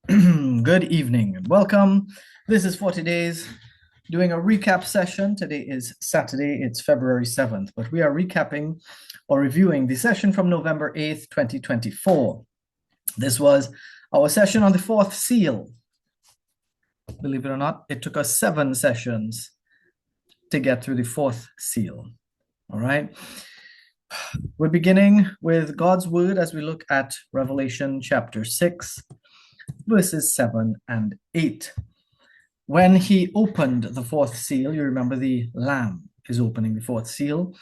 Good evening and welcome. This is 40 Days, doing a recap session. Today is Saturday, it's February 7th, but we are recapping or reviewing the session from November 8th, 2024. This was our session on the fourth seal. Believe it or not, it took us 7 sessions to get through the fourth seal. All right. We're beginning with God's word as we look at Revelation chapter 6, verses 7 and 8. When he opened the fourth seal, you remember the Lamb is opening the fourth seal,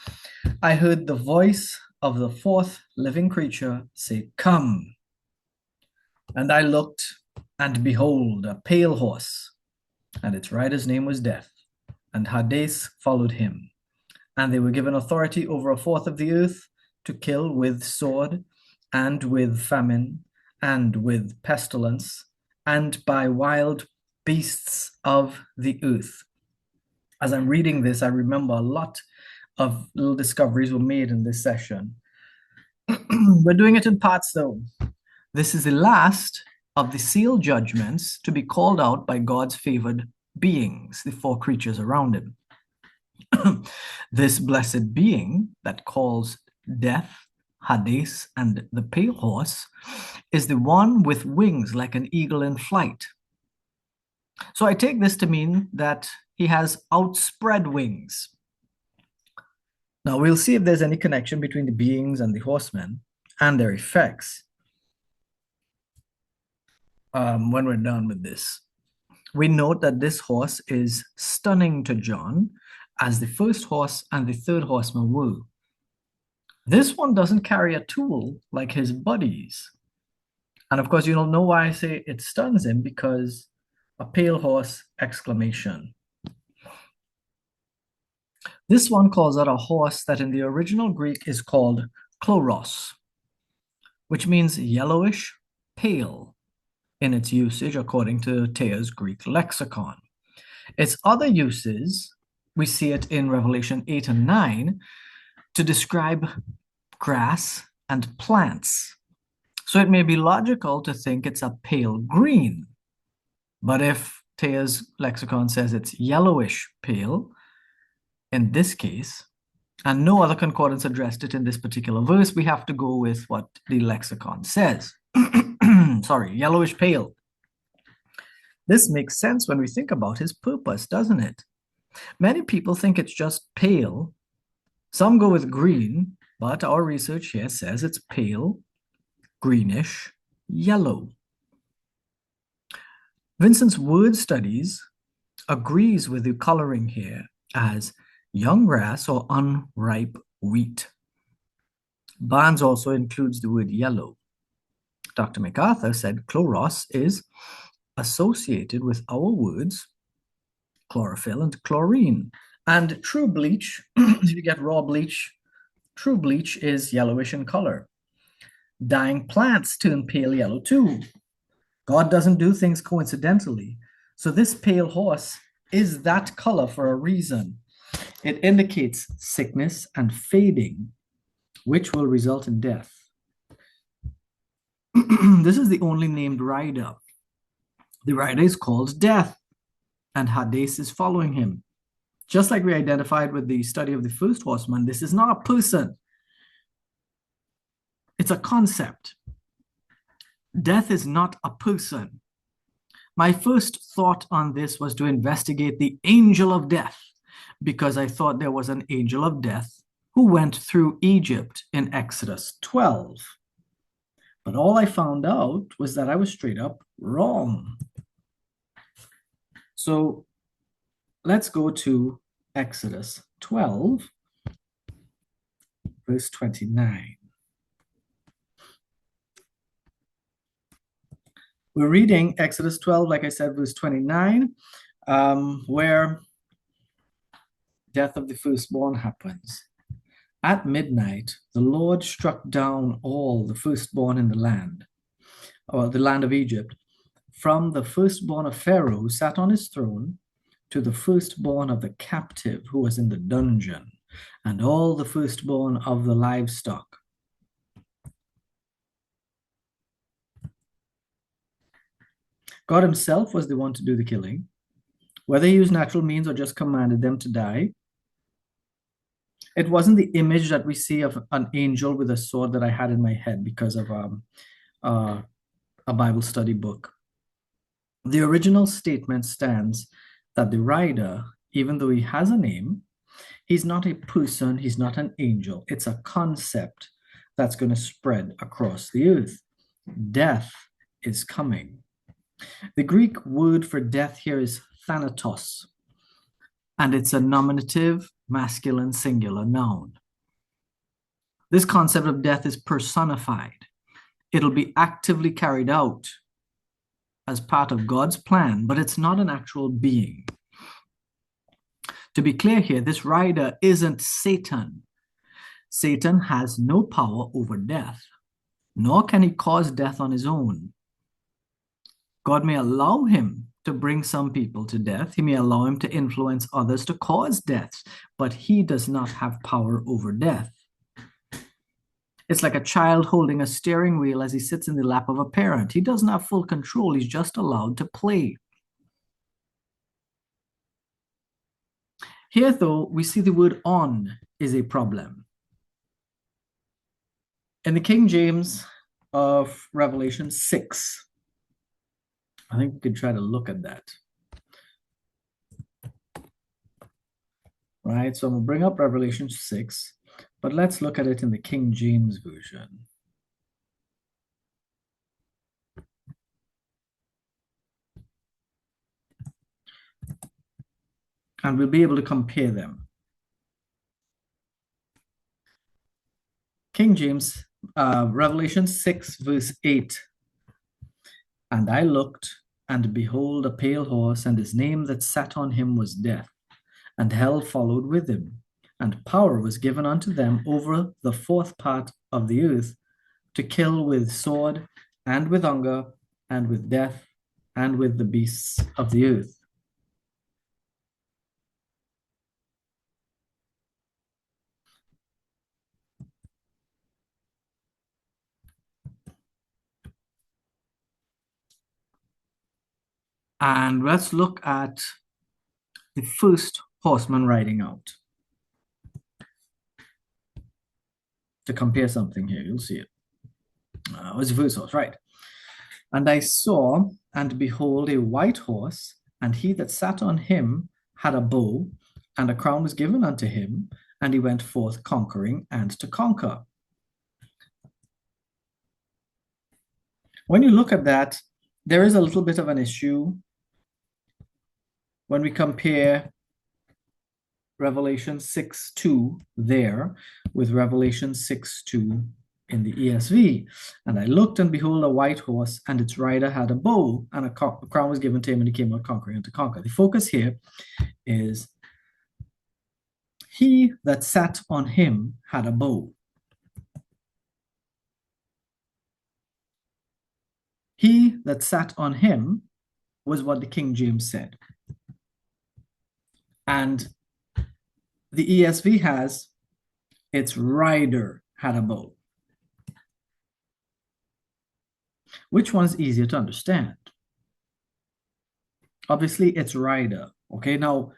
I heard the voice of the fourth living creature say, "Come." And I looked, and behold, a pale horse, and its rider's name was Death, and Hades followed him. And they were given authority over a fourth of the earth to kill with sword, and with famine, and with pestilence, and by wild beasts of the earth. As I'm reading this, I remember a lot of little discoveries were made in this session. We're doing it in parts, though. This is the last of the seal judgments to be called out by God's favored beings, the 4 creatures around him. This blessed being that calls Death, Hades, and the pale horse is the one with wings like an eagle in flight. So I take this to mean that he has outspread wings. Now we'll see if there's any connection between the beings and the horsemen and their effects when we're done with this. We note that this horse is stunning to John, as the first horse and the third horseman were. This one doesn't carry a tool like his buddies. And of course, you don't know why I say it stuns him, because a pale horse exclamation. This one calls out a horse that in the original Greek is called chloros, which means yellowish, pale in its usage according to Thayer's Greek lexicon. Its other uses, we see it in Revelation 8 and 9 to describe grass and plants. So it may be logical to think it's a pale green. But if Thayer's lexicon says it's yellowish pale, in this case, and no other concordance addressed it in this particular verse, we have to go with what the lexicon says. Sorry, yellowish pale. This makes sense when we think about his purpose, doesn't it? Many people think it's just pale. Some go with green, but our research here says it's pale, greenish, yellow. Vincent's word studies agrees with the coloring here as young grass or unripe wheat. Barnes also includes the word yellow. Dr. MacArthur said chloros is associated with our words chlorophyll and chlorine. And true bleach, if you get raw bleach, true bleach is yellowish in color. Dying plants turn pale yellow too. God doesn't do things coincidentally. So this pale horse is that color for a reason. It indicates sickness and fading, which will result in death. This is the only named rider. The rider is called Death, and Hades is following him. Just like we identified with the study of the first horseman, this is not a person. It's a concept. Death is not a person. My first thought on this was to investigate the angel of death, because I thought there was an angel of death who went through Egypt in Exodus 12. But all I found out was that I was straight up wrong. So let's go to Exodus 12, verse 29. We're reading Exodus 12, like I said, verse 29, where death of the firstborn happens. At midnight, the Lord struck down all the firstborn in the land, or the land of Egypt, from the firstborn of Pharaoh who sat on his throne to the firstborn of the captive who was in the dungeon, and all the firstborn of the livestock. God himself was the one to do the killing. Whether he used natural means or just commanded them to die, it wasn't the image that we see of an angel with a sword that I had in my head because of uh, a Bible study book. The original statement stands that the rider, even though he has a name, he's not a person, he's not an angel. It's a concept that's going to spread across the earth. Death is coming. The Greek word for death here is thanatos, and it's a nominative, masculine, singular noun. This concept of death is personified. It'll be actively carried out as part of God's plan, but it's not an actual being. To be clear here, this rider isn't Satan. Satan has no power over death, nor can he cause death on his own. God may allow him to bring some people to death. He may allow him to influence others to cause deaths, but he does not have power over death. It's like a child holding a steering wheel as he sits in the lap of a parent. He doesn't have full control. He's just allowed to play. Here, though, we see the word on is a problem. In the King James of Revelation 6, I think we could try to look at that. Right, so I'm going to bring up Revelation 6, but let's look at it in the King James Version. And we'll be able to compare them. King James, Revelation 6, verse 8. And I looked, and behold, a pale horse, and his name that sat on him was Death, and hell followed with him. And power was given unto them over the fourth part of the earth, to kill with sword, and with hunger, and with death, and with the beasts of the earth. And let's look at the first horseman riding out. To compare something here, you'll see it. What's the first horse? Right. And I saw, and behold, a white horse, and he that sat on him had a bow, and a crown was given unto him, and he went forth conquering and to conquer. When you look at that, there is a little bit of an issue when we compare Revelation 6:2 there with Revelation 6:2 in the ESV. And I looked, and behold, a white horse, and its rider had a bow, and a crown was given to him, and he came out conquering and to conquer. The focus here is he that sat on him had a bow. He that sat on him was what the King James said. And the ESV has its rider had a bow. Which one's easier to understand? Obviously, it's rider. Okay, now,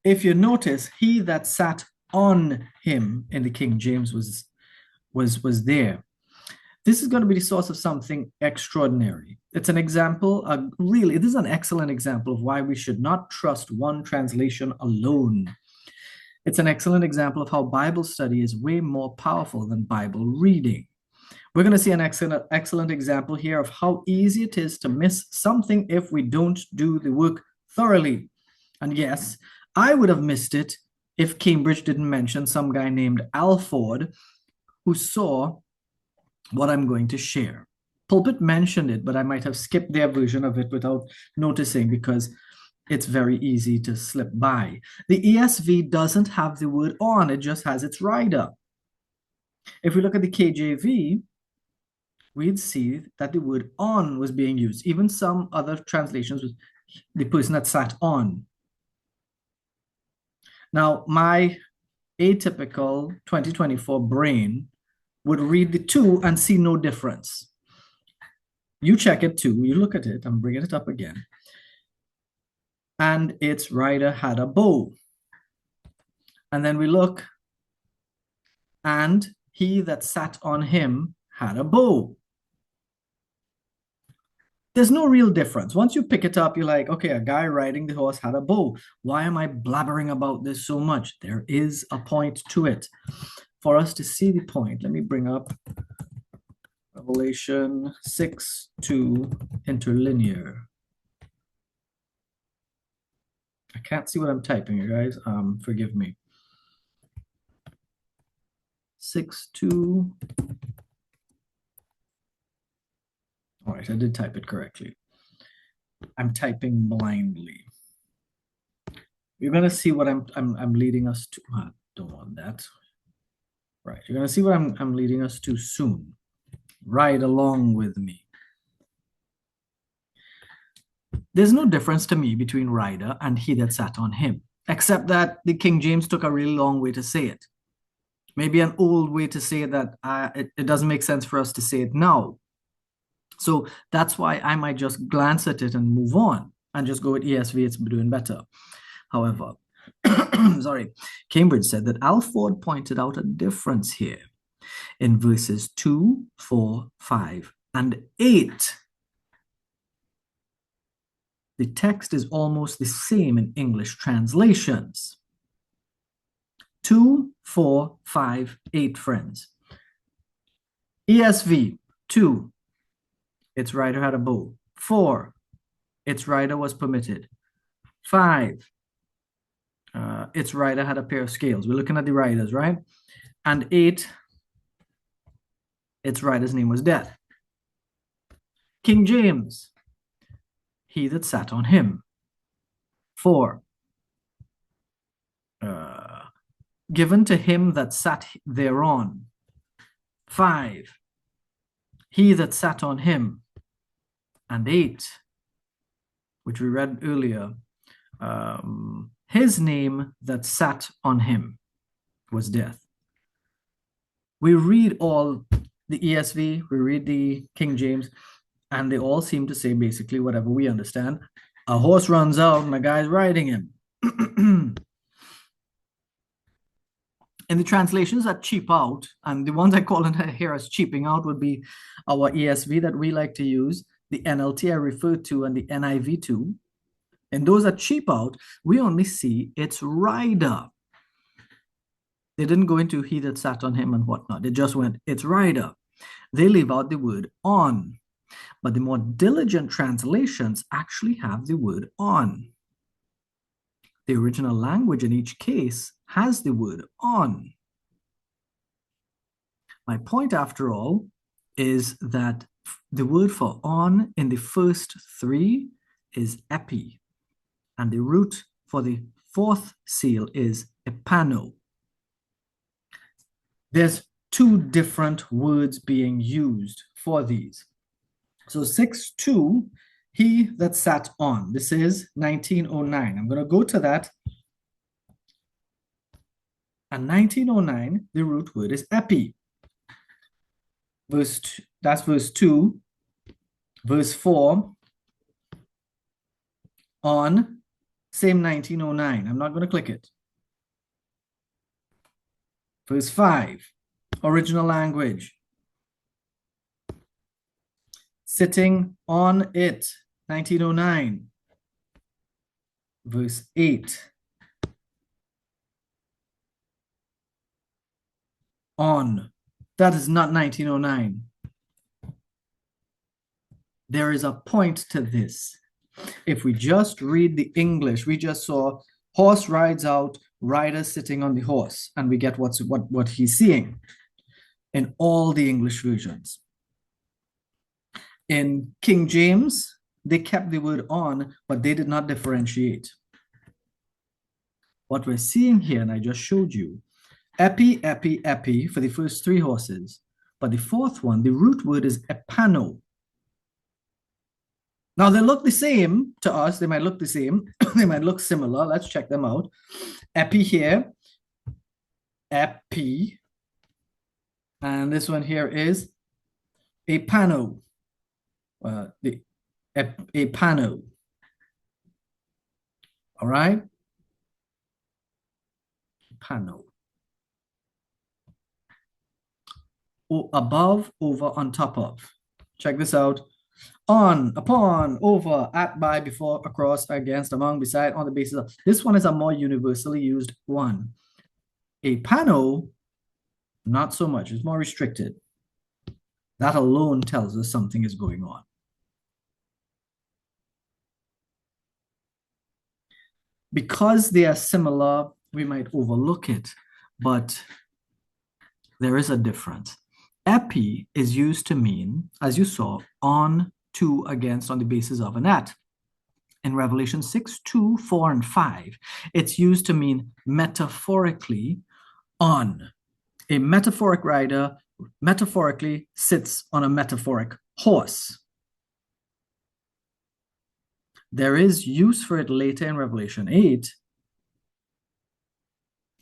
if you notice, he that sat on him in the King James was there. This is going to be the source of something extraordinary. It's an example, really, this is an excellent example of why we should not trust one translation alone. It's an excellent example of how Bible study is way more powerful than Bible reading. We're going to see an excellent example here of how easy it is to miss something if we don't do the work thoroughly. And yes, I would have missed it if Cambridge didn't mention some guy named Alford who saw what I'm going to share. Pulpit mentioned it, but I might have skipped their version of it without noticing because it's very easy to slip by. The ESV doesn't have the word on, it just has its rider. If we look at the KJV, we'd see that the word on was being used. Even some other translations with the person that sat on. Now, my atypical 2024 brain would read the two and see no difference. You check it too. You look at it. I'm bringing it up again. And its rider had a bow. And then we look, and he that sat on him had a bow. There's no real difference. Once you pick it up, you're like, okay, a guy riding the horse had a bow. Why am I blabbering about this so much? There is a point to it. For us to see the point, let me bring up Revelation 6:2 interlinear. I can't see what I'm typing, you guys. Forgive me. 6:2. All right, I did type it correctly. I'm typing blindly. You're gonna see what I'm leading us to. Don't want that. Right, you're gonna see what I'm leading us to soon. Ride along with me. There's no difference to me between rider and he that sat on him, except that the King James took a really long way to say it. Maybe an old way to say it that it doesn't make sense for us to say it now. So that's why I might just glance at it and move on and just go with ESV. It's doing better. However, sorry, Cambridge said that Alford pointed out a difference here in verses 2, 4, 5, and 8. The text is almost the same in English translations. 2, 4, 5, 8, friends. ESV, 2, its rider had a bow. 4, its rider was permitted. 5, its rider had a pair of scales. We're looking at the riders, right? And 8, its rider's name was Death. King James, he that sat on him. 4, given to him that sat thereon. 5, he that sat on him. And 8, which we read earlier, his name that sat on him was Death. We read all the ESV, we read the King James, and they all seem to say basically whatever we understand. A horse runs out and a guy's riding him. In the translations that cheap out, and the ones I call in here as cheaping out would be our ESV that we like to use, the NLT I referred to, and the NIV too. And those that cheap out, we only see its rider. They didn't go into he that sat on him and whatnot. They just went, its rider. They leave out the word on. But the more diligent translations actually have the word on. The original language in each case has the word on. My point, after all, is that the word for on in the first 3 is epi, and the root for the 4th seal is epano. There's 2 different words being used for these. So 6:2, he that sat on. This is 1909. I'm going to go to that. And 1909, the root word is epi. That's verse 2. Verse 4, on, same 1909. I'm not going to click it. Verse 5, original language. Sitting on it, 1909. Verse 8, on. That is not 1909. There is a point to this. If we just read the English, we just saw horse rides out, rider sitting on the horse, and we get what he's seeing in all the English versions. In King James, they kept the word on, but they did not differentiate. What we're seeing here, and I just showed you, epi, epi, epi for the first 3 horses, but the 4th one, the root word is epano. Now, they look the same to us. They might look the same. They might look similar. Let's check them out. Epi here, epi, and this one here is epano. the epano. All right, epano. Above, over, on top of. Check this out. On, upon, over, at, by, before, across, against, among, beside, on the basis of. This one is a more universally used one. A panel, not so much. It's more restricted. That alone tells us something is going on. Because they are similar, we might overlook it, but there is a difference. Epi is used to mean, as you saw, on, to, against, on the basis of, and at. In Revelation 6, 2, 4, and 5, it's used to mean metaphorically on. A metaphoric rider metaphorically sits on a metaphoric horse. There is use for it later in Revelation 8.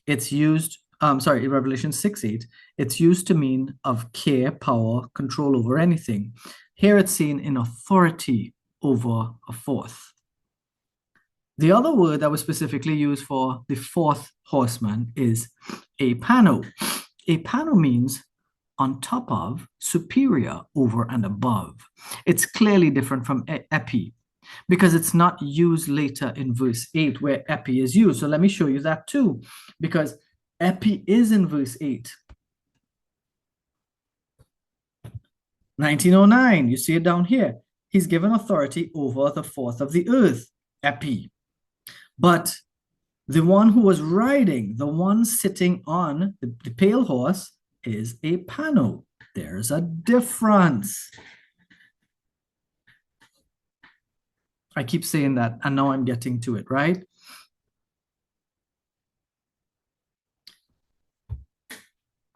It's used, in Revelation 6, 8, it's used to mean of care, power, control over anything. Here it's seen in authority over a fourth. The other word that was specifically used for the fourth horseman is apano. Apano means on top of, superior, over, and above. It's clearly different from epi because it's not used later in verse 8 where epi is used. So let me show you that too, because epi is in verse 8. 1909, you see it down here. He's given authority over the fourth of the earth, epi. But the one who was riding, the one sitting on the pale horse, is a pano. There's a difference. I keep saying that, and now I'm getting to it, right?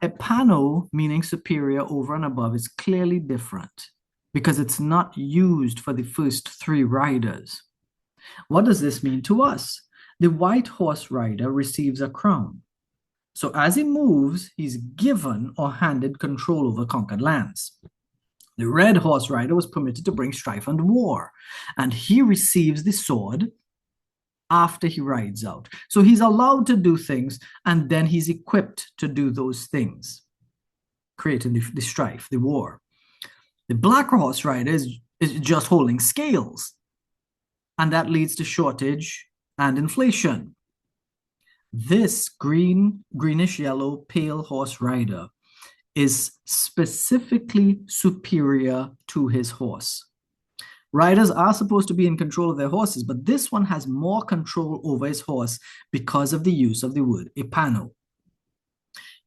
Epano, meaning superior, over, and above, is clearly different because it's not used for the first three riders. What does this mean to us? The white horse rider receives a crown. So as he moves, he's given or handed control over conquered lands. The red horse rider was permitted to bring strife and war, and he receives the sword after he rides out. So he's allowed to do things, and then he's equipped to do those things, creating the strife, the war. The black horse rider is just holding scales, and that leads to shortage and inflation. This greenish yellow pale horse rider is specifically superior to his horse. Riders are supposed to be in control of their horses, but this one has more control over his horse because of the use of the word epano.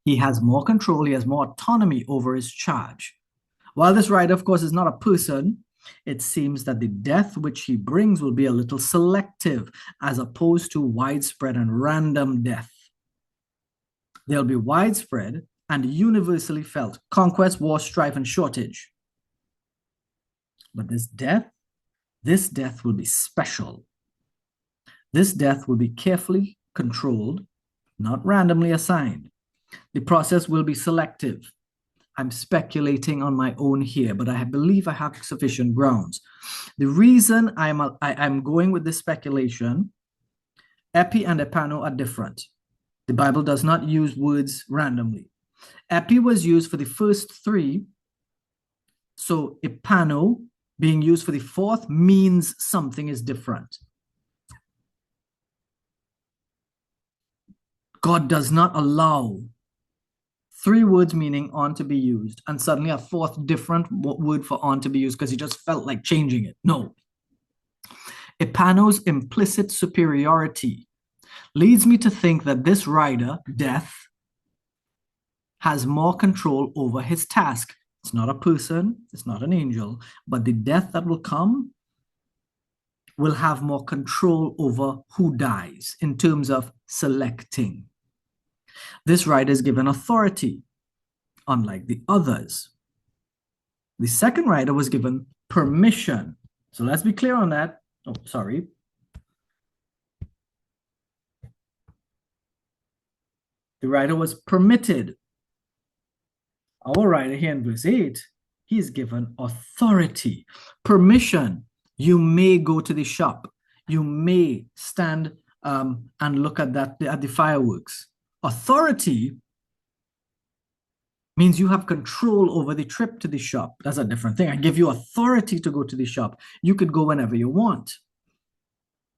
He has more control, he has more autonomy over his charge. While this rider, of course, is not a person, it seems that the death which he brings will be a little selective as opposed to widespread and random death. There'll be widespread and universally felt conquest, war, strife, and shortage. But this death will be special. This death will be carefully controlled, not randomly assigned. The process will be selective. I'm speculating on my own here, but I believe I have sufficient grounds. The reason I'm going with this speculation, epi and epano are different. The Bible does not use words randomly. Epi was used for the first three, so epano being used for the fourth means something is different. God does not allow three words meaning on to be used and suddenly a fourth different word for on to be used because he just felt like changing it. No. Epano's implicit superiority leads me to think that this rider, death, has more control over his task. It's not a person, it's not an angel, but the death that will come will have more control over who dies in terms of selecting. This rider is given authority, unlike the others. The second rider was given permission. So let's be clear on that. Oh, sorry. The rider was permitted. Our rider here in verse 8 he is given authority, permission. You may go to the shop. You may stand and look at the fireworks. Authority means you have control over the trip to the shop. That's a different thing. I give you authority to go to the shop. You could go whenever you want.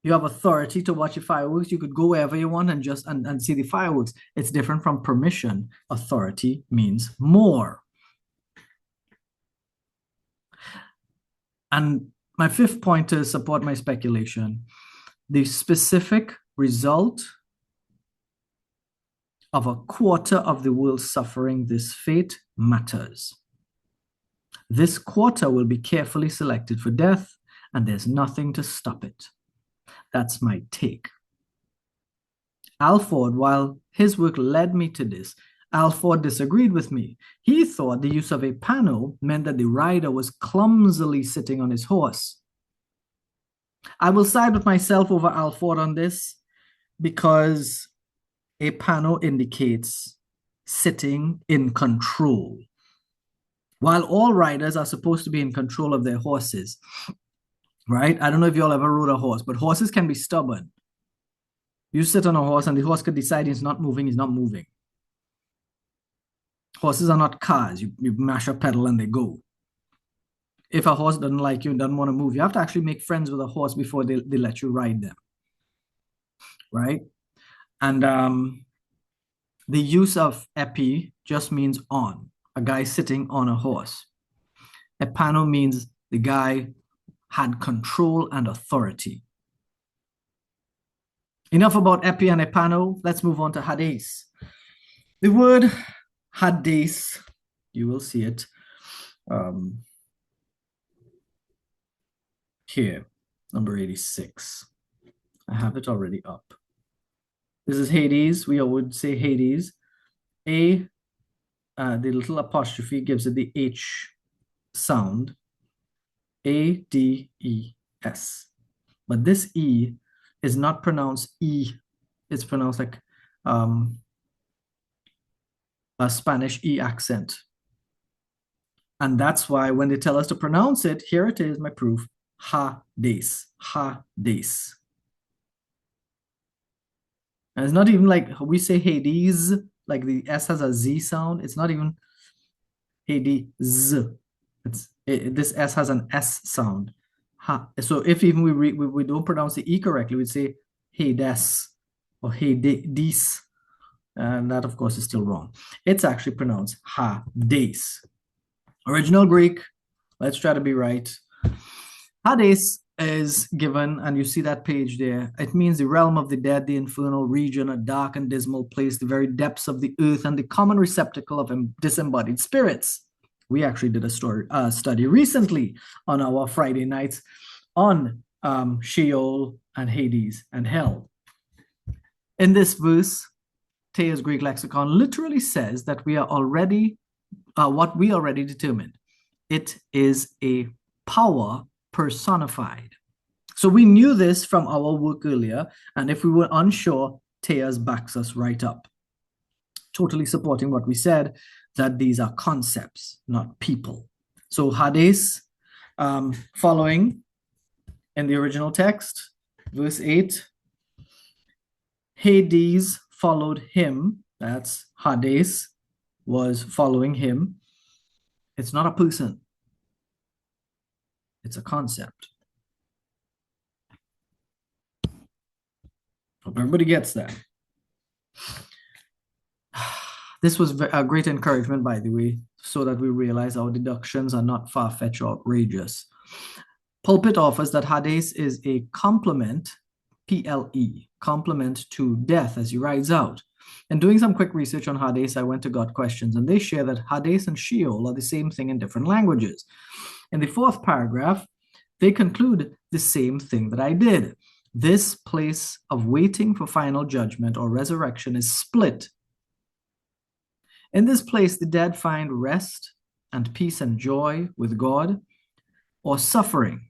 You have authority to watch the fireworks. You could go wherever you want and just and see the fireworks. It's different from permission. Authority means more. And my fifth point to support my speculation, the specific result of a quarter of the world suffering this fate matters. This quarter will be carefully selected for death, and there's nothing to stop it. That's my take. Alford, while his work led me to this, Alford disagreed with me. He thought the use of a pano meant that the rider was clumsily sitting on his horse. I will side with myself over Alford on this because a pano indicates sitting in control. While all riders are supposed to be in control of their horses, right? I don't know if you all ever rode a horse, but horses can be stubborn. You sit on a horse and the horse could decide he's not moving, he's not moving. Horses are not cars. You mash a pedal and they go. If a horse doesn't like you and doesn't want to move, you have to actually make friends with a horse before they let you ride them, right? And the use of epi just means on, a guy sitting on a horse. Epano means the guy had control and authority. Enough about epi and epano. Let's move on to Hades. The word Hades, you will see it here, number 86. I have it already up. This is Hades. We would say Hades. The little apostrophe gives it the H sound. A-D-E-S. But this E is not pronounced E. It's pronounced like a Spanish E accent. And that's why when they tell us to pronounce it, here it is, my proof. Hades. Hades. And it's not even like we say Hades, like the S has a Z sound. It's not even Hades. This S has an S sound. So if even we don't pronounce the E correctly, we'd say Hades or Hades. And that, of course, is still wrong. It's actually pronounced Hades. Original Greek, let's try to be right. Hades is given, and you see that page there. It means the realm of the dead, the infernal region, a dark and dismal place, the very depths of the earth, and the common receptacle of disembodied spirits. We actually did a study recently on our Friday nights on Sheol and Hades and hell. In this verse, Thea's Greek lexicon literally says that we are already, what we already determined. It is a power personified. So we knew this from our work earlier, and if we were unsure, Thea's backs us right up. Totally supporting what we said, that these are concepts, not people. So Hades, following in the original text, verse 8, Hades followed him. That's Hades was following him. It's not a person. It's a concept. Hope everybody gets that. This was a great encouragement, by the way, so that we realize our deductions are not far-fetched or outrageous. Pulpit offers that Hades is a complement, P-L-E, complement to death as he rides out. And doing some quick research on Hades, I went to Got Questions, and they share that Hades and Sheol are the same thing in different languages. In the fourth paragraph, they conclude the same thing that I did. This place of waiting for final judgment or resurrection is split. In this place, the dead find rest and peace and joy with God, or suffering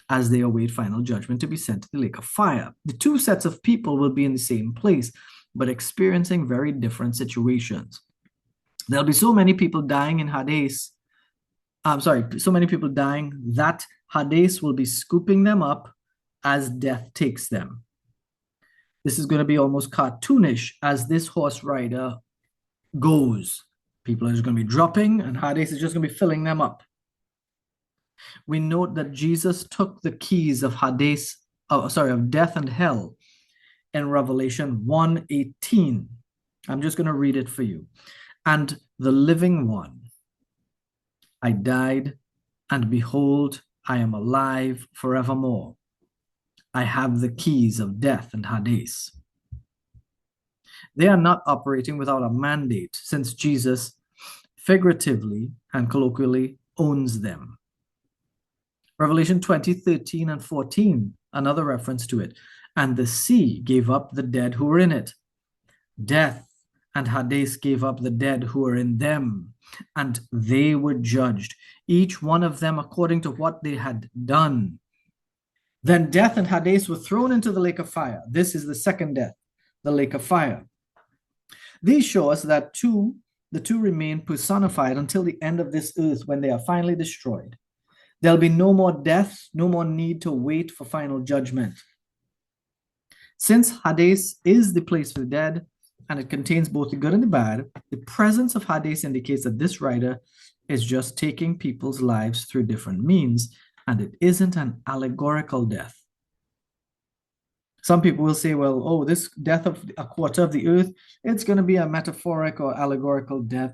as they await final judgment to be sent to the lake of fire. The two sets of people will be in the same place, but experiencing very different situations. There'll be so many people dying in Hades I'm sorry, so many people dying that Hades will be scooping them up as death takes them. This is going to be almost cartoonish as this horse rider goes. People are just going to be dropping, and Hades is just going to be filling them up. We note that Jesus took the keys of Hades, of death and hell in Revelation 1:18. I'm just going to read it for you. And the living one, I died, and behold, I am alive forevermore. I have the keys of death and Hades. They are not operating without a mandate, since Jesus figuratively and colloquially owns them. Revelation 20:13 and 14, another reference to it. And the sea gave up the dead who were in it. Death and Hades gave up the dead who were in them, and they were judged, each one of them according to what they had done. Then death and Hades were thrown into the lake of fire. This is the second death, the lake of fire. These show us that the two remain personified until the end of this earth when they are finally destroyed. There'll be no more death, no more need to wait for final judgment. Since Hades is the place for the dead, and it contains both the good and the bad, the presence of Hades indicates that this writer is just taking people's lives through different means, and it isn't an allegorical death. Some people will say, well, oh, this death of a quarter of the earth, it's going to be a metaphoric or allegorical death.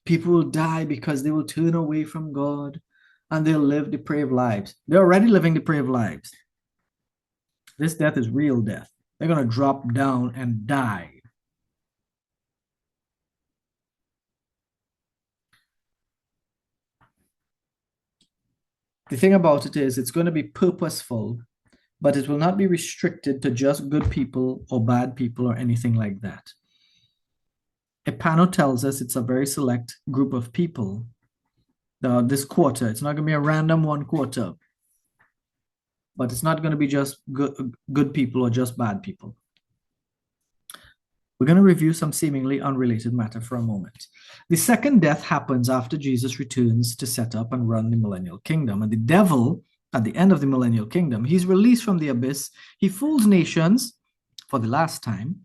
People will die because they will turn away from God and they'll live depraved lives. They're already living depraved lives. This death is real death. They're going to drop down and die. The thing about it is, it's going to be purposeful, but it will not be restricted to just good people or bad people or anything like that. Epano tells us it's a very select group of people. This quarter, it's not going to be a random one quarter, but it's not going to be just good people or just bad people. We're going to review some seemingly unrelated matter for a moment. The second death happens after Jesus returns to set up and run the millennial kingdom. And the devil, at the end of the millennial kingdom, he's released from the abyss. He fools nations for the last time.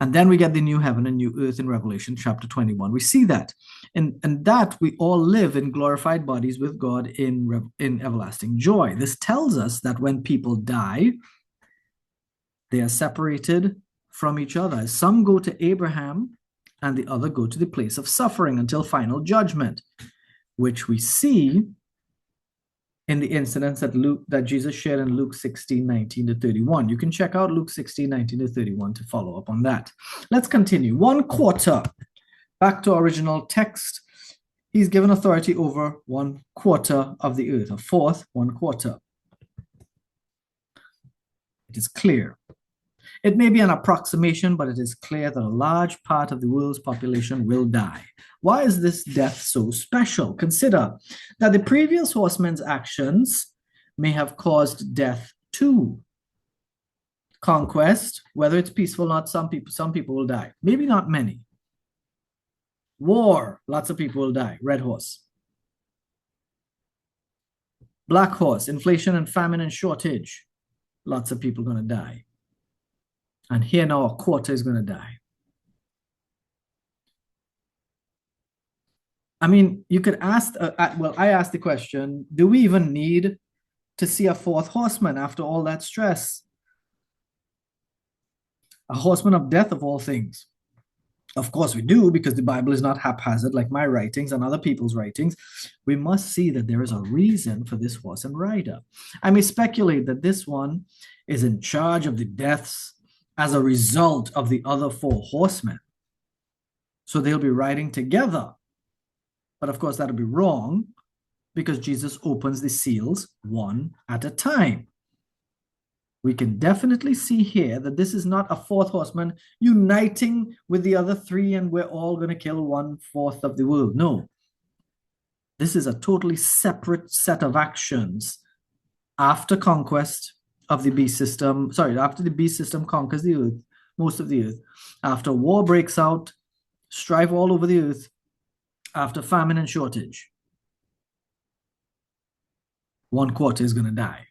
And then we get the new heaven and new earth in Revelation chapter 21. We see that. And that we all live in glorified bodies with God in everlasting joy. This tells us that when people die, they are separated from each other. Some go to Abraham and the other go to the place of suffering until final judgment, which we see in the incidents that Jesus shared in Luke 16:19-31. You can check out Luke 16:19-31 to follow up on that. Let's continue. 1/4. Back to original text. He's given authority over 1/4 of the earth, a fourth, 1/4. It is clear. It may be an approximation, but it is clear that a large part of the world's population will die. Why is this death so special? Consider that the previous horsemen's actions may have caused death too. Conquest, whether it's peaceful or not, some people will die. Maybe not many. War, lots of people will die. Red horse. Black horse, inflation and famine and shortage. Lots of people going to die. And here now a quarter is going to die. I mean, you could ask, I asked the question, do we even need to see a fourth horseman after all that stress? A horseman of death of all things. Of course we do, because the Bible is not haphazard like my writings and other people's writings. We must see that there is a reason for this horse and rider. I may speculate that this one is in charge of the deaths as a result of the other four horsemen. So they'll be riding together. But of course, that'll be wrong, because Jesus opens the seals one at a time. We can definitely see here that this is not a fourth horseman uniting with the other three and we're all going to kill 1/4 of the world. No. This is a totally separate set of actions after conquest of the beast system. After the beast system conquers the earth, most of the earth. After war breaks out, strife all over the earth. After famine and shortage. 1/4 is going to die.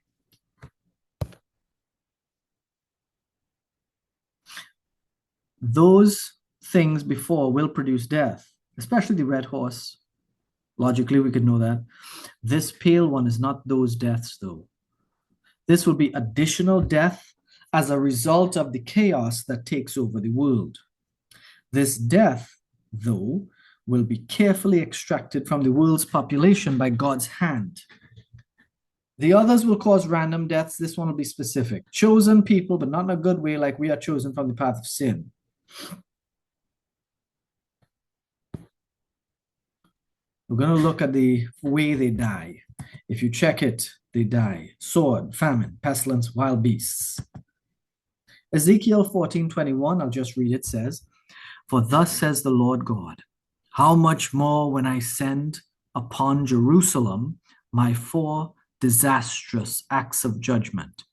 Those things before will produce death, especially the red horse. Logically, we could know that. This pale one is not those deaths, though. This will be additional death as a result of the chaos that takes over the world. This death, though, will be carefully extracted from the world's population by God's hand. The others will cause random deaths. This one will be specific. Chosen people, but not in a good way, like we are chosen from the path of sin. We're going to look at the way they die. If you check it, they die. Sword, famine, pestilence, wild beasts. Ezekiel 14:21, I'll just read it, says, "For thus says the Lord God, how much more when I send upon Jerusalem my 4 disastrous acts of judgment,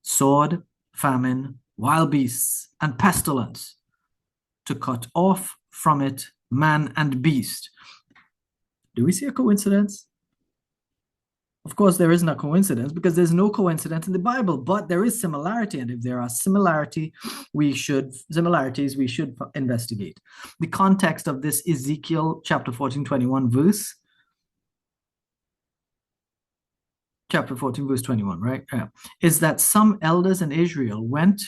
sword, famine, wild beasts, and pestilence, to cut off from it man and beast." Do we see a coincidence? Of course, there isn't a coincidence because there's no coincidence in the Bible, but there is similarity. And if there are similarities, we should investigate. The context of this Ezekiel chapter 14:21 verse, chapter 14, verse 21, right? Yeah. Is that some elders in Israel went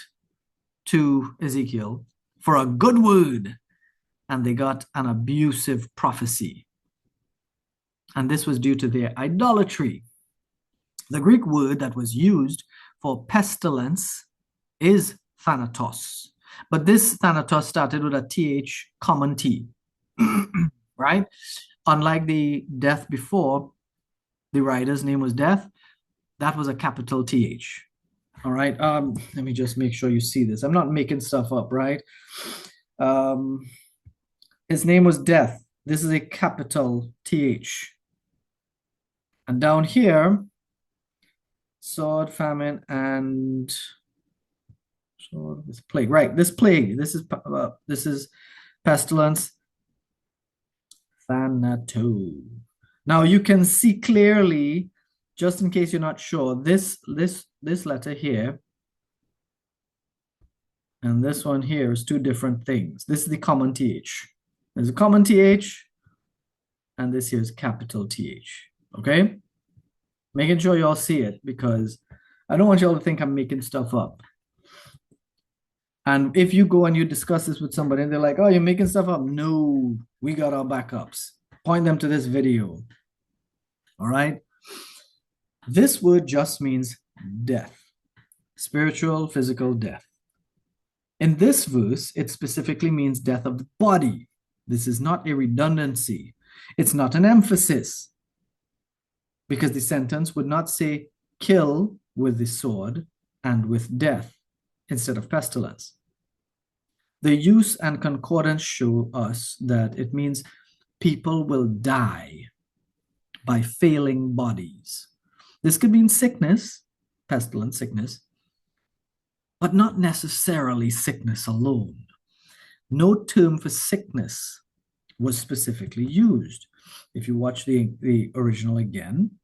to Ezekiel for a good word and they got an abusive prophecy. And this was due to their idolatry. The Greek word that was used for pestilence is thanatos. But this thanatos started with a TH, common T, right? Unlike the death before, the writer's name was death, that was a capital TH. All right, let me just make sure you see this. I'm not making stuff up, right? His name was death. This is a capital TH. And down here, sword, famine, and sword with plague. Right, this plague. This is pestilence. Thanato. Now you can see clearly, just in case you're not sure, this letter here and this one here is 2 different things. This is the common TH. There's a common TH, and this here is capital TH. Okay? Making sure y'all see it because I don't want y'all to think I'm making stuff up. And if you go and you discuss this with somebody and they're like, "Oh, you're making stuff up." No, we got our backups. Point them to this video. All right? This word just means death. Spiritual, physical death. In this verse, it specifically means death of the body. This is not a redundancy. It's not an emphasis. Because the sentence would not say kill with the sword and with death instead of pestilence. The use and concordance show us that it means people will die by failing bodies. This could mean sickness, pestilence, sickness, but not necessarily sickness alone. No term for sickness was specifically used. If you watch the original again,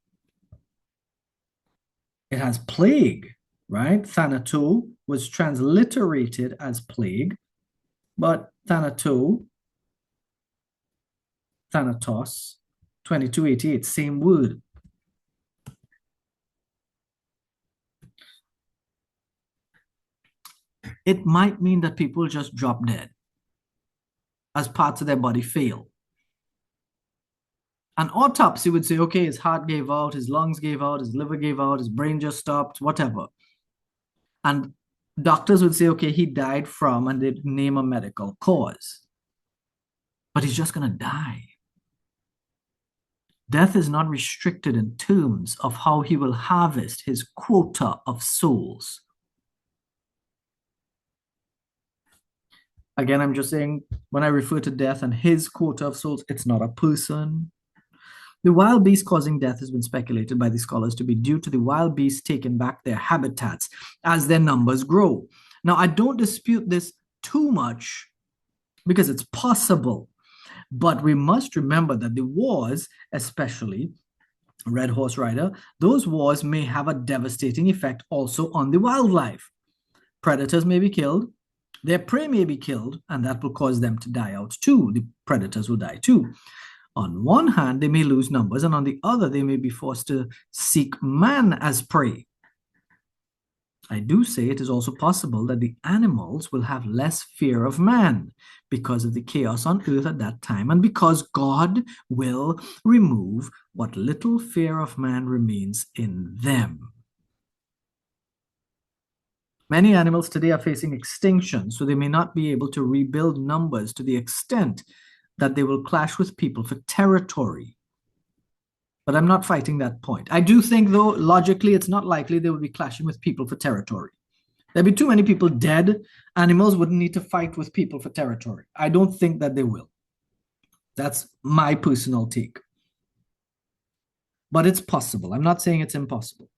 it has plague, right? Thanato was transliterated as plague, but thanatos, 2288, same word. It might mean that people just drop dead as parts of their body fail. An autopsy would say, okay, his heart gave out, his lungs gave out, his liver gave out, his brain just stopped, whatever. And doctors would say, okay, he died from, and they'd name a medical cause. But he's just going to die. Death is not restricted in terms of how he will harvest his quota of souls. Again, I'm just saying, when I refer to death and his quota of souls, it's not a person. The wild beast causing death has been speculated by the scholars to be due to the wild beasts taking back their habitats as their numbers grow. Now, I don't dispute this too much because it's possible, but we must remember that the wars, especially, red horse rider, those wars may have a devastating effect also on the wildlife. Predators may be killed, their prey may be killed, and that will cause them to die out too. The predators will die too. On one hand, they may lose numbers, and on the other, they may be forced to seek man as prey. I do say it is also possible that the animals will have less fear of man because of the chaos on earth at that time, and because God will remove what little fear of man remains in them. Many animals today are facing extinction, so they may not be able to rebuild numbers to the extent that they will clash with people for territory. But I'm not fighting that point. I do think, though, logically, it's not likely they will be clashing with people for territory. There'd be too many people dead. Animals wouldn't need to fight with people for territory. I don't think that they will. That's my personal take. But it's possible. I'm not saying it's impossible.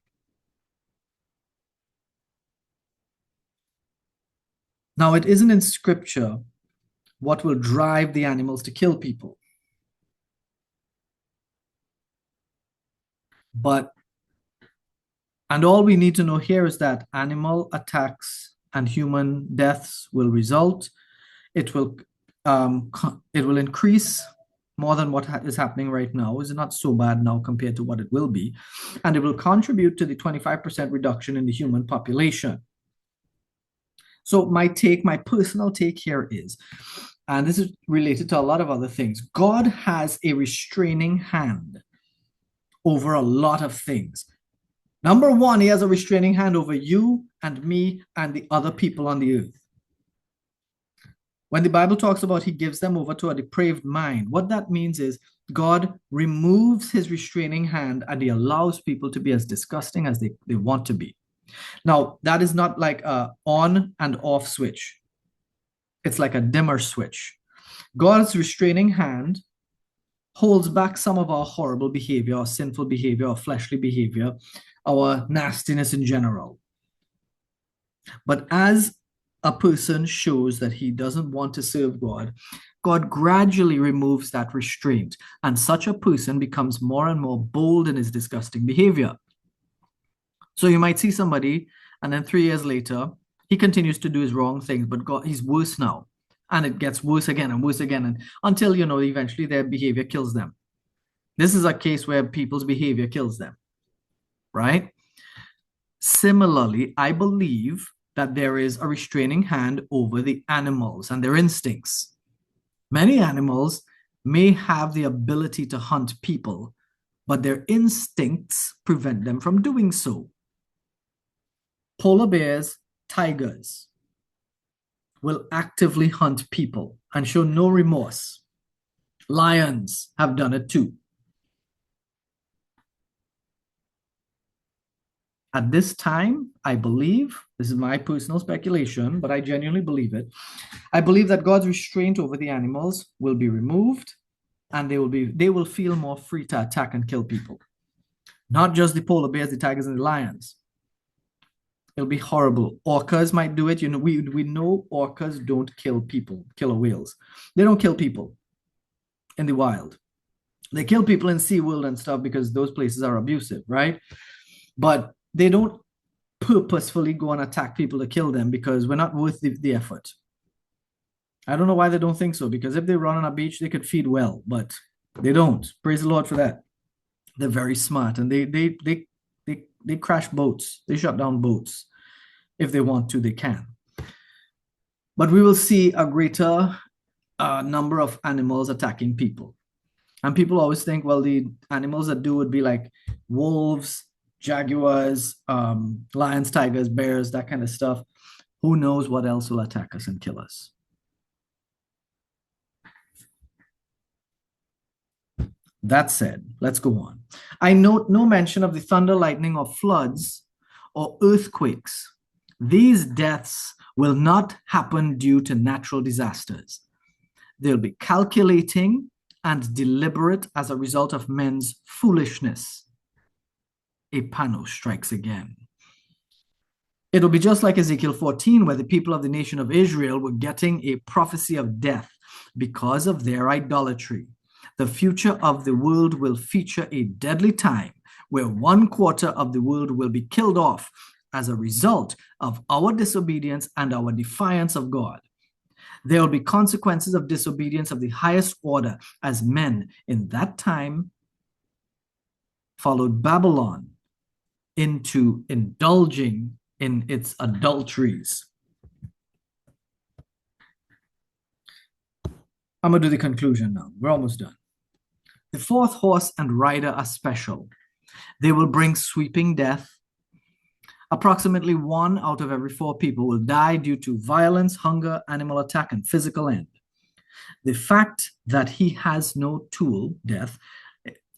Now, it isn't in scripture what will drive the animals to kill people. And all we need to know here is that animal attacks and human deaths will result. It will increase more than what is happening right now. It's not so bad now compared to what it will be. And it will contribute to the 25% reduction in the human population. So my personal take here is, and this is related to a lot of other things, God has a restraining hand over a lot of things. Number one, he has a restraining hand over you and me and the other people on the earth. When the Bible talks about he gives them over to a depraved mind, what that means is God removes his restraining hand and he allows people to be as disgusting as they want to be. Now, that is not like a on and off switch. It's like a dimmer switch. God's restraining hand holds back some of our horrible behavior, our sinful behavior, our fleshly behavior, our nastiness in general. But as a person shows that he doesn't want to serve God, God gradually removes that restraint, and such a person becomes more and more bold in his disgusting behavior. So you might see somebody, and then 3 years later, he continues to do his wrong things, but he's worse now. And it gets worse again and worse again, and until, eventually their behavior kills them. This is a case where people's behavior kills them, right? Similarly, I believe that there is a restraining hand over the animals and their instincts. Many animals may have the ability to hunt people, but their instincts prevent them from doing so. Polar bears, tigers will actively hunt people and show no remorse. Lions have done it too. At this time, I believe, this is my personal speculation, but I genuinely believe it. I believe that God's restraint over the animals will be removed, and they will feel more free to attack and kill people. Not just the polar bears, the tigers, and the lions. It'll be horrible. Orcas might do it. We know orcas don't kill people, killer whales. They don't kill people in the wild. They kill people in SeaWorld and stuff because those places are abusive, right? But they don't purposefully go and attack people to kill them because we're not worth the effort. I don't know why they don't think so, because if they run on a beach, they could feed well, but they don't. Praise the Lord for that. They're very smart, and they crash boats. They shut down boats. If they want to, they can. But we will see a greater number of animals attacking people. And people always think, well, the animals that do would be like wolves, jaguars, lions, tigers, bears, that kind of stuff. Who knows what else will attack us and kill us? That said, let's go on. I note no mention of the thunder, lightning, or floods or earthquakes. These deaths will not happen due to natural disasters. They'll be calculating and deliberate as a result of men's foolishness. Epano strikes again. It'll be just like Ezekiel 14, where the people of the nation of Israel were getting a prophecy of death because of their idolatry. The future of the world will feature a deadly time where 1/4 of the world will be killed off as a result of our disobedience and our defiance of God. There will be consequences of disobedience of the highest order, as men in that time followed Babylon into indulging in its adulteries. I'm going to do the conclusion now. We're almost done. The fourth horse and rider are special. They will bring sweeping death. Approximately 1 out of every 4 people will die due to violence, hunger, animal attack, and physical end. The fact that he has no tool, death,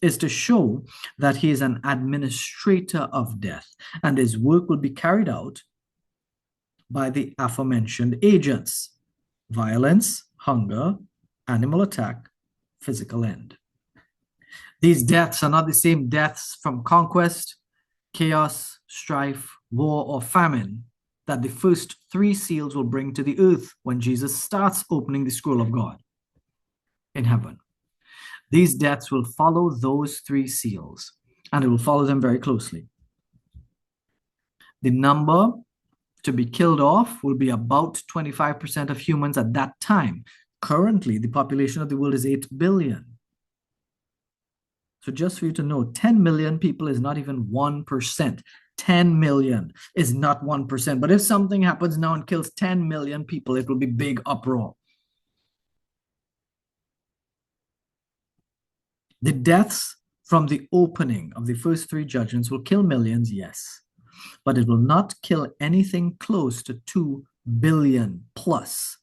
is to show that he is an administrator of death, and his work will be carried out by the aforementioned agents: violence, hunger, animal attack, physical end. These deaths are not the same deaths from conquest, chaos, strife, war, or famine that the first 3 seals will bring to the earth when Jesus starts opening the scroll of God in heaven. These deaths will follow those 3 seals, and it will follow them very closely. The number to be killed off will be about 25% of humans at that time. Currently, the population of the world is 8 billion. So just for you to know, 10 million people is not even 1%. 10 million is not 1%. But if something happens now and kills 10 million people, it will be big uproar. The deaths from the opening of the first 3 judgments will kill millions, yes. But it will not kill anything close to 2 billion plus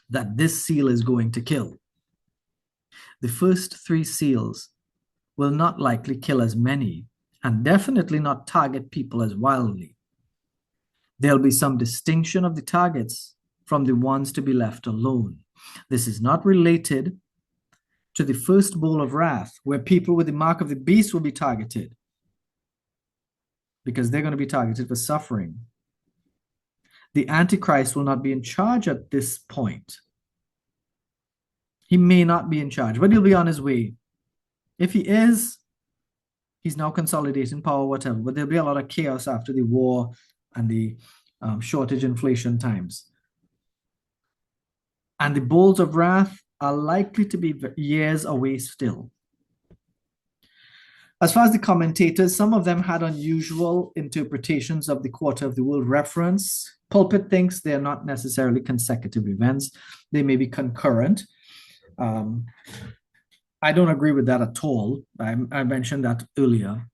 that this seal is going to kill. The first 3 seals will not likely kill as many, and definitely not target people as wildly. There'll be some distinction of the targets from the ones to be left alone. This is not related to the first bowl of wrath, where people with the mark of the beast will be targeted, because they're going to be targeted for suffering. The Antichrist will not be in charge at this point. He may not be in charge, but he'll be on his way. If he is, he's now consolidating power, whatever, but there'll be a lot of chaos after the war and the shortage inflation times. And the bowls of wrath are likely to be years away still. As far as the commentators, some of them had unusual interpretations of the quarter of the world reference. Pulpit thinks they are not necessarily consecutive events. They may be concurrent. I don't agree with that at all. I mentioned that earlier.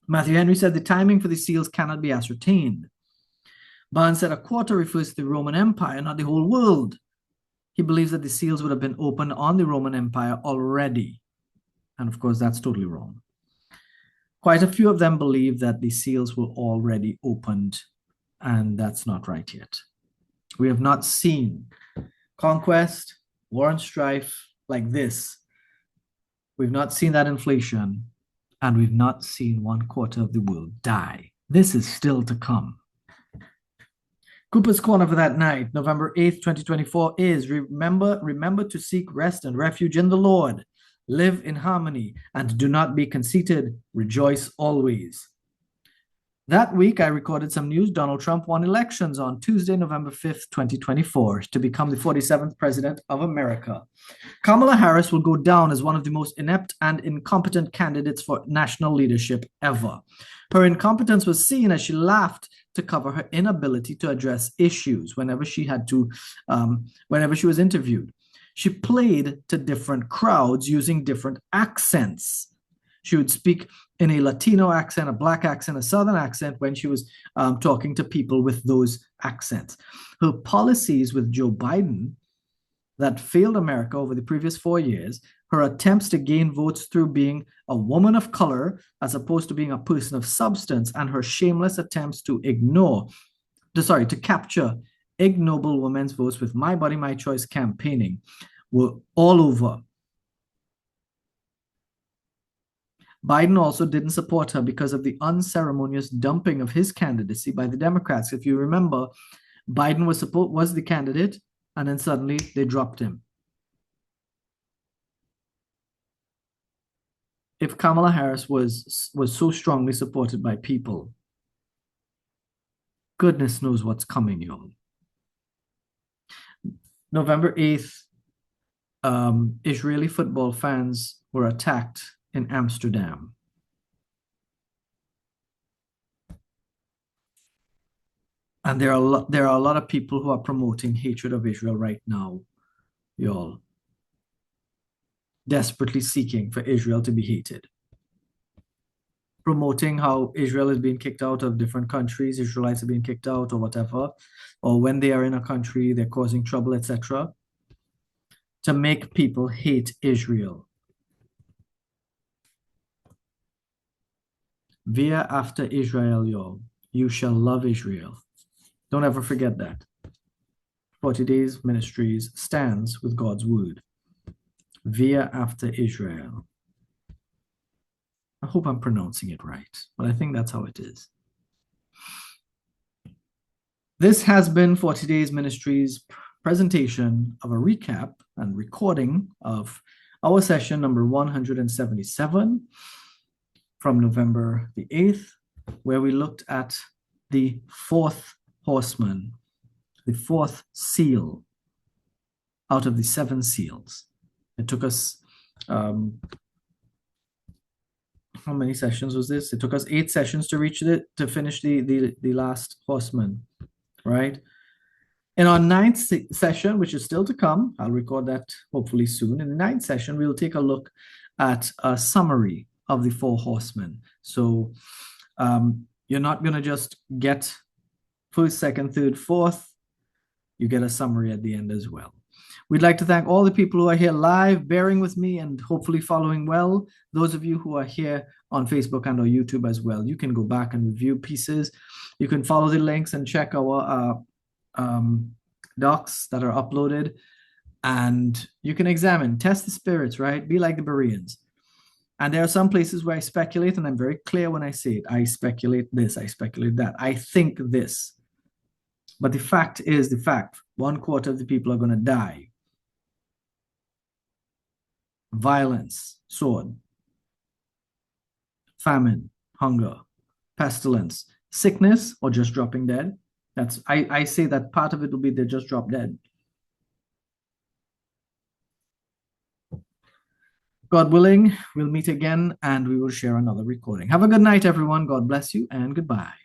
Matthew Henry said the timing for the seals cannot be ascertained. Barnes said a quarter refers to the Roman Empire, not the whole world. He believes that the seals would have been opened on the Roman Empire already. And of course, that's totally wrong. Quite a few of them believe that the seals were already opened, and that's not right yet. We have not seen conquest, war and strife like this. We've not seen that inflation, and we've not seen 1/4 of the world die. This is still to come. Cooper's Corner for that night, November 8th, 2024, is remember to seek rest and refuge in the Lord. Live in harmony and do not be conceited. Rejoice always. That week, I recorded some news. Donald Trump won elections on Tuesday, November 5th, 2024, to become the 47th president of America. Kamala Harris will go down as one of the most inept and incompetent candidates for national leadership ever. Her incompetence was seen as she laughed to cover her inability to address issues whenever she was interviewed. She played to different crowds using different accents. She would speak in a Latino accent, a Black accent, a Southern accent when she was talking to people with those accents. Her policies with Joe Biden that failed America over the previous 4 years, her attempts to gain votes through being a woman of color as opposed to being a person of substance, and her shameless attempts to capture ignoble women's votes with My Body, My Choice campaigning were all over. Biden also didn't support her because of the unceremonious dumping of his candidacy by the Democrats. If you remember, Biden was the candidate, and then suddenly they dropped him. if Kamala Harris was so strongly supported by people, goodness knows what's coming, y'all. November 8th, Israeli football fans were attacked in Amsterdam. And there are a lot of people who are promoting hatred of Israel right now, y'all. Desperately seeking for Israel to be hated. Promoting how Israel is being kicked out of different countries, Israelites are being kicked out or whatever, or when they are in a country, they're causing trouble, etc., to make people hate Israel. Via after Israel, y'all, you shall love Israel. Don't ever forget that. 40 Days Ministries stands with God's word. Via after Israel. I hope I'm pronouncing it right, but I think that's how it is. This has been 40 Days Ministries' presentation of a recap and recording of our session number 177 from November the 8th, where we looked at the fourth horseman, the fourth seal out of the seven seals. It took us, how many sessions was this? It took us 8 sessions to reach it, to finish the last horseman, right? In our 9th session, which is still to come, I'll record that hopefully soon. In the 9th session, we'll take a look at a summary of the 4 horsemen. So you're not going to just get first, second, third, fourth. You get a summary at the end as well. We'd like to thank all the people who are here live, bearing with me and hopefully following well. Those of you who are here on Facebook and or YouTube as well, you can go back and review pieces. You can follow the links and check our docs that are uploaded, and you can examine, test the spirits, right? Be like the Bereans. And there are some places where I speculate, and I'm very clear when I say it. I speculate this, I speculate that. I think this. But the fact is the fact. 1/4 of the people are going to die. Violence, sword, famine, hunger, pestilence, sickness, or just dropping dead. I say that part of it will be they just drop dead. God willing, we'll meet again and we will share another recording. Have a good night, everyone. God bless you and goodbye.